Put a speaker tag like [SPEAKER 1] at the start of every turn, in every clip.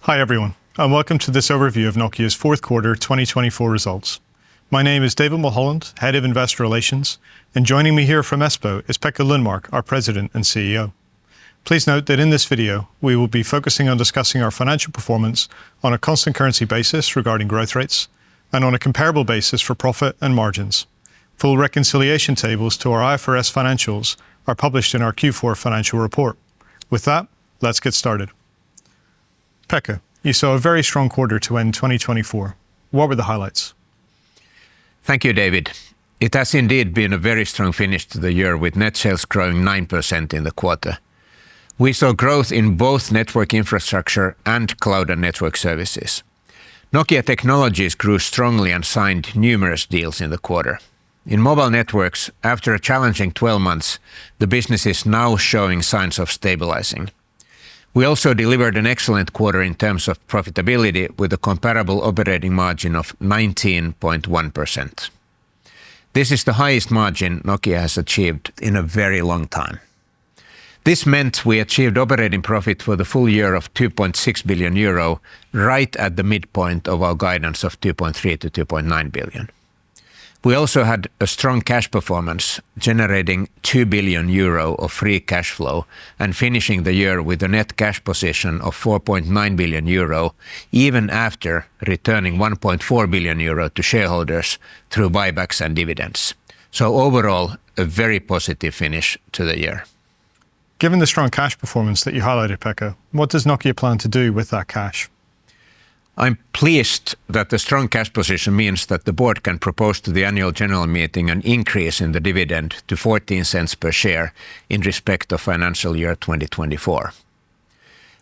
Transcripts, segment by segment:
[SPEAKER 1] Hi everyone, and welcome to this overview of Nokia's fourth quarter 2024 results. My name is David Mulholland, Head of Investor Relations, and joining me here from Espoo is Pekka Lundmark, our President and CEO. Please note that in this video, we will be focusing on discussing our financial performance on a constant currency basis regarding growth rates, and on a comparable basis for profit and margins. Full reconciliation tables to our IFRS financials are published in our Q4 financial report. With that, let's get started. Pekka, you saw a very strong quarter to end 2024. What were the highlights?
[SPEAKER 2] Thank you, David. It has indeed been a very strong finish to the year, with net sales growing 9% in the quarter. We saw growth in both network infrastructure and cloud and network services. Nokia Technologies grew strongly and signed numerous deals in the quarter. In mobile networks, after a challenging 12 months, the business is now showing signs of stabilizing. We also delivered an excellent quarter in terms of profitability, with a comparable operating margin of 19.1%. This is the highest margin Nokia has achieved in a very long time. This meant we achieved operating profit for the full year of 2.6 billion euro, right at the midpoint of our guidance of 2.3 to 2.9 billion. We also had a strong cash performance, generating 2 billion euro of free cash flow and finishing the year with a net cash position of 4.9 billion euro, even after returning 1.4 billion euro to shareholders through buybacks and dividends. So overall, a very positive finish to the year.
[SPEAKER 1] Given the strong cash performance that you highlighted, Pekka, what does Nokia plan to do with that cash?
[SPEAKER 2] I'm pleased that the strong cash position means that the board can propose to the annual general meeting an increase in the dividend to 14 cents per share in respect of financial year 2024.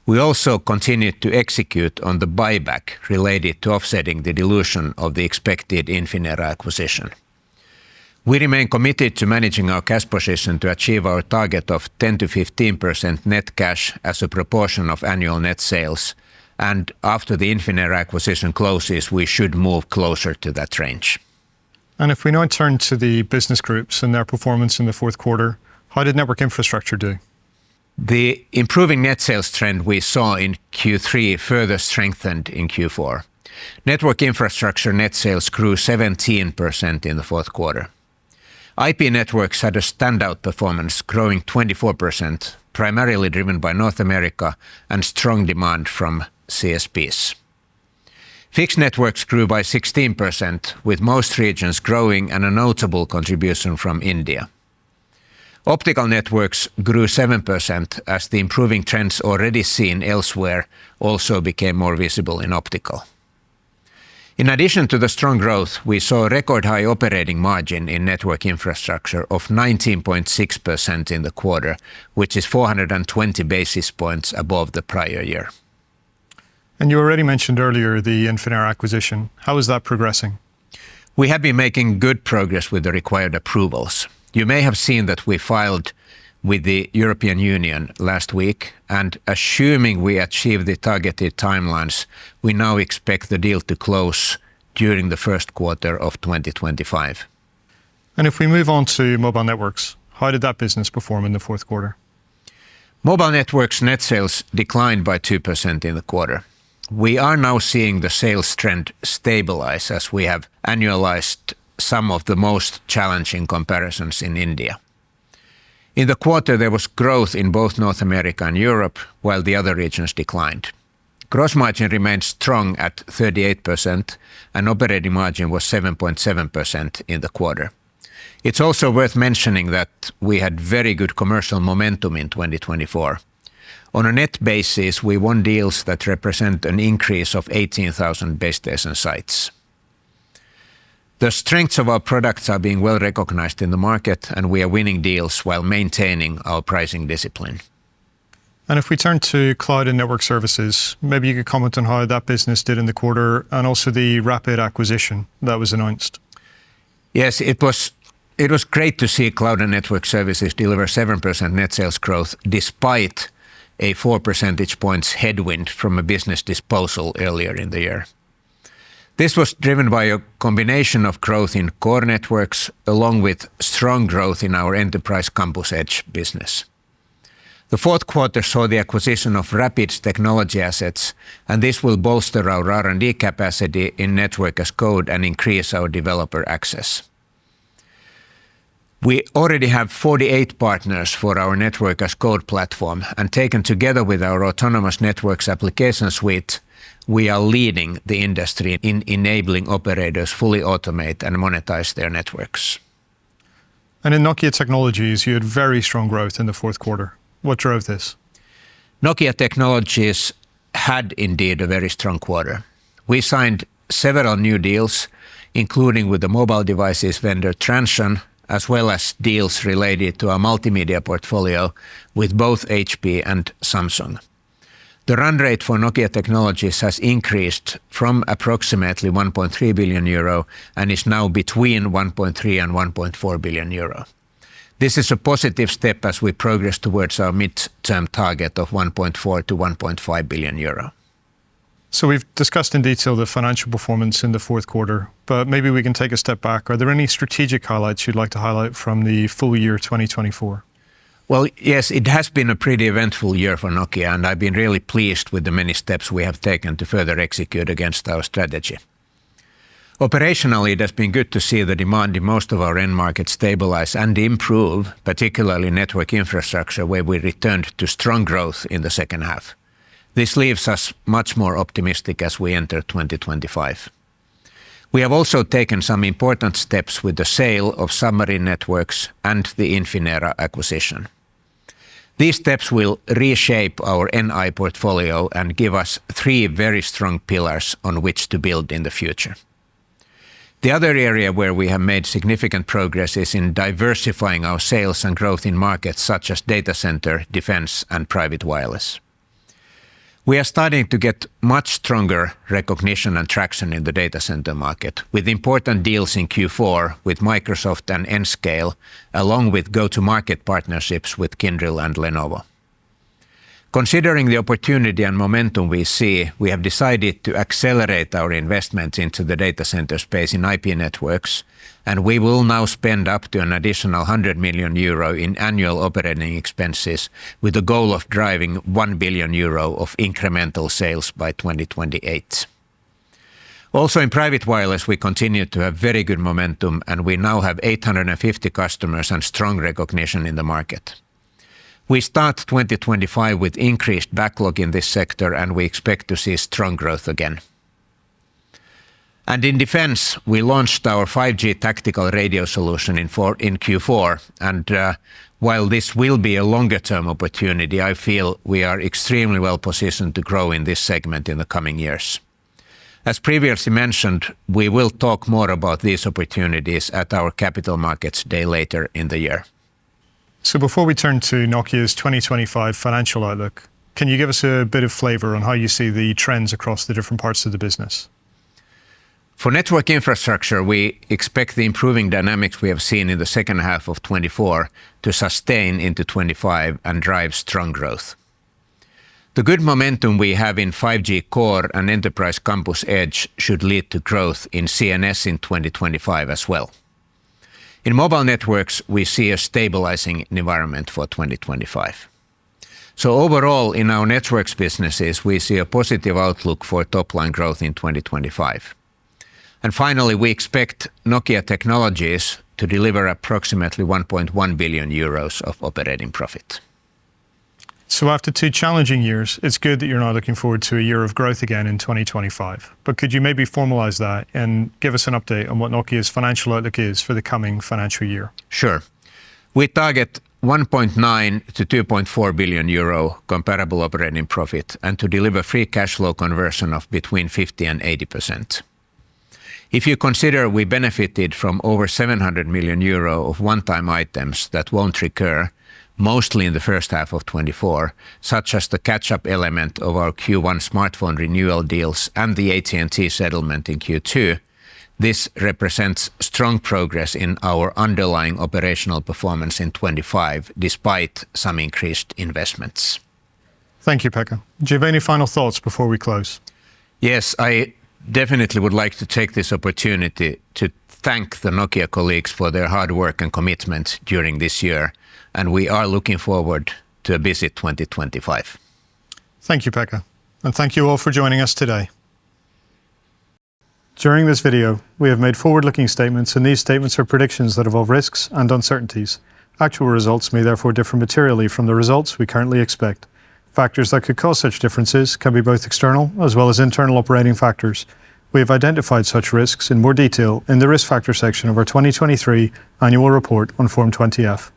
[SPEAKER 2] We also continued to execute on the buyback related to offsetting the dilution of the expected Infinera acquisition. We remain committed to managing our cash position to achieve our target of 10 to 15% net cash as a proportion of annual net sales, and after the Infinera acquisition closes, we should move closer to that range.
[SPEAKER 1] And if we now turn to the business groups and their performance in the fourth quarter, how did network infrastructure do?
[SPEAKER 2] The improving net sales trend we saw in Q3 further strengthened in Q4. Network infrastructure net sales grew 17% in the fourth quarter. IP networks had a standout performance, growing 24%, primarily driven by North America and strong demand from CSPs. Fixed networks grew by 16%, with most regions growing and a notable contribution from India. Optical networks grew 7% as the improving trends already seen elsewhere also became more visible in optical. In addition to the strong growth, we saw a record high operating margin in network infrastructure of 19.6% in the quarter, which is 420 basis points above the prior year.
[SPEAKER 1] And you already mentioned earlier the Infinera acquisition. How is that progressing?
[SPEAKER 2] We have been making good progress with the required approvals. You may have seen that we filed with the European Union last week, and assuming we achieve the targeted timelines, we now expect the deal to close during the first quarter of 2025.
[SPEAKER 1] And if we move on to mobile networks, how did that business perform in the fourth quarter?
[SPEAKER 2] Mobile networks net sales declined by 2% in the quarter. We are now seeing the sales trend stabilize as we have annualized some of the most challenging comparisons in India. In the quarter, there was growth in both North America and Europe, while the other regions declined. Gross margin remained strong at 38%, and operating margin was 7.7% in the quarter. It's also worth mentioning that we had very good commercial momentum in 2024. On a net basis, we won deals that represent an increase of 18,000 base station sites. The strengths of our products are being well recognized in the market, and we are winning deals while maintaining our pricing discipline.
[SPEAKER 1] And if we turn to cloud and network services, maybe you could comment on how that business did in the quarter and also the rapid acquisition that was announced.
[SPEAKER 2] Yes, it was great to see cloud and network services deliver 7% net sales growth despite a 4 percentage points headwind from a business disposal earlier in the year. This was driven by a combination of growth in core networks along with strong growth in our enterprise campus edge business. The fourth quarter saw the acquisition of Rapid's technology assets, and this will bolster our R&D capacity in Network as Code and increase our developer access. We already have 48 partners for our Network as Code platform, and taken together with our autonomous networks application suite, we are leading the industry in enabling operators fully automate and monetize their networks.
[SPEAKER 1] And in Nokia Technologies, you had very strong growth in the fourth quarter. What drove this?
[SPEAKER 2] Nokia Technologies had indeed a very strong quarter. We signed several new deals, including with the mobile devices vendor Transsion, as well as deals related to our multimedia portfolio with both HP and Samsung. The run rate for Nokia Technologies has increased from approximately 1.3 billion euro and is now between 1.3 and 1.4 billion euro. This is a positive step as we progress towards our mid-term target of 1.4 to 1.5 billion euro.
[SPEAKER 1] So we've discussed in detail the financial performance in the fourth quarter, but maybe we can take a step back. Are there any strategic highlights you'd like to highlight from the full year 2024?
[SPEAKER 2] Well, yes, it has been a pretty eventful year for Nokia, and I've been really pleased with the many steps we have taken to further execute against our strategy. Operationally, it has been good to see the demand in most of our end markets stabilize and improve, particularly network infrastructure, where we returned to strong growth in the second half. This leaves us much more optimistic as we enter 2025. We have also taken some important steps with the sale of submarine networks and the Infinera acquisition. These steps will reshape our NI portfolio and give us 3 very strong pillars on which to build in the future. The other area where we have made significant progress is in diversifying our sales and growth in markets such as data center, defense, and private wireless. We are starting to get much stronger recognition and traction in the data center market, with important deals in Q4 with Microsoft and Nscale, along with go-to-market partnerships with Kyndryl and Lenovo. Considering the opportunity and momentum we see, we have decided to accelerate our investments into the data center space in IP networks, and we will now spend up to an additional 100 million euro in annual operating expenses with the goal of driving 1 billion euro of incremental sales by 2028. Also in private wireless, we continue to have very good momentum, and we now have 850 customers and strong recognition in the market. We start 2025 with increased backlog in this sector, and we expect to see strong growth again. And in defense, we launched our 5G tactical radio solution in Q4, and while this will be a longer-term opportunity, I feel we are extremely well positioned to grow in this segment in the coming years. As previously mentioned, we will talk more about these opportunities at our Capital Markets Day later in the year.
[SPEAKER 1] So before we turn to Nokia's 2025 financial outlook, can you give us a bit of flavor on how you see the trends across the different parts of the business?
[SPEAKER 2] For network infrastructure, we expect the improving dynamics we have seen in the second half of 2024 to sustain into 2025 and drive strong growth. The good momentum we have in 5G core and enterprise campus edge should lead to growth in CNS in 2025 as well. In mobile networks, we see a stabilizing environment for 2025. So overall, in our networks businesses, we see a positive outlook for top-line growth in 2025. And finally, we expect Nokia Technologies to deliver approximately 1.1 billion euros of operating profit.
[SPEAKER 1] So after 2 challenging years, it's good that you're now looking forward to a year of growth again in 2025. But could you maybe formalize that and give us an update on what Nokia's financial outlook is for the coming financial year?
[SPEAKER 2] Sure. We target 1.9 to 2.4 billion euro comparable operating profit and to deliver free cash flow conversion of between 50 and 80%. If you consider we benefited from over 700 million euro of one-time items that won't recur, mostly in the first half of 2024, such as the catch-up element of our Q1 smartphone renewal deals and the AT&T settlement in Q2, this represents strong progress in our underlying operational performance in 2025, despite some increased investments.
[SPEAKER 1] Thank you, Pekka. Do you have any final thoughts before we close?
[SPEAKER 2] Yes, I definitely would like to take this opportunity to thank the Nokia colleagues for their hard work and commitment during this year, and we are looking forward to a busy 2025.
[SPEAKER 1] Thank you, Pekka, and thank you all for joining us today. During this video, we have made forward-looking statements, and these statements are predictions that involve risks and uncertainties. Actual results may therefore differ materially from the results we currently expect. Factors that could cause such differences can be both external as well as internal operating factors. We have identified such risks in more detail in the Risk Factor section of our 2023 Annual Report on Form 20-F.